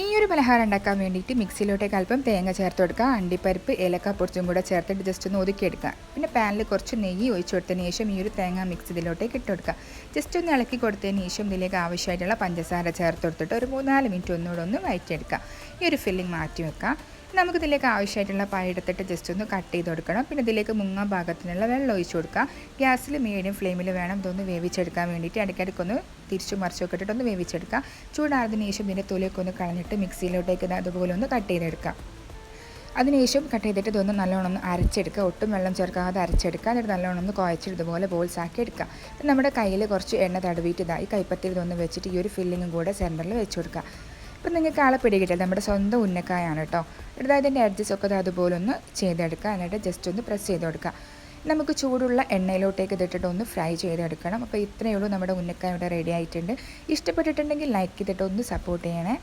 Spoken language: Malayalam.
ഈ ഒരു പലഹാരം ഉണ്ടാക്കാൻ വേണ്ടിയിട്ട് മിക്സിയിലോട്ടേക്ക് അല്പം തേങ്ങ ചേർത്ത് കൊടുക്കുക, അണ്ടിപ്പരിപ്പ് ഏലക്ക പൊടിച്ചും കൂടെ ചേർത്തിട്ട് ജസ്റ്റ് ഒന്ന് ഒതുക്കിയെടുക്കുക. പിന്നെ പാനിൽ കുറച്ച് നെയ്യ് ഒഴിച്ച് കൊടുത്തതിന് ശേഷം ഈ ഒരു തേങ്ങ മിക്സ് ഇതിലോട്ടേക്ക് ഇട്ട് കൊടുക്കുക. ജസ്റ്റ് ഒന്ന് ഇളക്കി കൊടുത്തതിന് ശേഷം ഇതിലേക്ക് ആവശ്യമായിട്ടുള്ള പഞ്ചസാര ചേർത്ത് കൊടുത്തിട്ട് ഒരു 3-4 മിനിറ്റ് ഒന്നുകൂടെ ഒന്ന് വഴറ്റിയെടുക്കുക. ഈ ഒരു ഫില്ലിംഗ് മാറ്റി വെക്കുക. നമുക്കിതിലേക്ക് ആവശ്യമായിട്ടുള്ള പായ എടുത്തിട്ട് ജസ്റ്റ് ഒന്ന് കട്ട് ചെയ്ത് കൊടുക്കണം. പിന്നെ ഇതിലേക്ക് മുങ്ങാൻ പാകത്തിനുള്ള വെള്ളം ഒഴിച്ച് കൊടുക്കുക. ഗ്യാസിൽ മീഡിയം ഫ്ലെയിമിൽ വേണം ഇതൊന്ന് വേവിച്ചെടുക്കാൻ വേണ്ടിയിട്ട്. ഇടയ്ക്കിടയ്ക്കൊന്ന് തിരിച്ചു മറിച്ചൊക്കെ ഇട്ടിട്ടൊന്ന് വേവിച്ചെടുക്കുക. ചൂടാറിയതിന് ശേഷം ഇതിൻ്റെ തൊലിയൊക്കെ ഒന്ന് കളഞ്ഞിട്ട് മിക്സിയിലോട്ടേക്ക് അതുപോലെ ഒന്ന് കട്ട് ചെയ്തെടുക്കുക. അതിനുശേഷം കട്ട് ചെയ്തിട്ട് ഇതൊന്ന് നല്ലോണം ഒന്ന് അരച്ചെടുക്കുക. ഒട്ടും വെള്ളം ചേർക്കാതെ അരച്ചെടുക്കുക. എന്നിട്ട് നല്ലോണം ഒന്ന് കുഴച്ചിട്ട് ഇതുപോലെ ബോൾസ് ആക്കി എടുക്കുക. നമ്മുടെ കയ്യിൽ കുറച്ച് എണ്ണ തടവിയിട്ട് ഈ കൈപ്പത്തിൽ ഇതൊന്ന് വെച്ചിട്ട് ഈ ഒരു ഫില്ലിങ്ങും കൂടെ സെൻറ്ററിൽ വെച്ച് കൊടുക്കുക. ഇപ്പം നിങ്ങൾക്ക് ആളെ പിടികിട്ടില്ല, നമ്മുടെ സ്വന്തം ഉന്നക്കായാണ് കേട്ടോ. എന്നിട്ട് അതിൻ്റെ എഡ്ജസ് ഒക്കെ അതുപോലെ ഒന്ന് ചെയ്തെടുക്കുക. എന്നിട്ട് ജസ്റ്റ് ഒന്ന് പ്രസ് ചെയ്ത് കൊടുക്കുക. നമുക്ക് ചൂടുള്ള എണ്ണയിലോട്ടേക്ക് ഇതിട്ടിട്ട് ഒന്ന് ഫ്രൈ ചെയ്തെടുക്കണം. അപ്പോൾ ഇത്രയേ ഉള്ളൂ, നമ്മുടെ ഉന്നക്കായ ഇവിടെ റെഡി ആയിട്ടുണ്ട്. ഇഷ്ടപ്പെട്ടിട്ടുണ്ടെങ്കിൽ ലൈക്ക് ചെയ്തിട്ട് ഒന്ന് സപ്പോർട്ട് ചെയ്യണേ.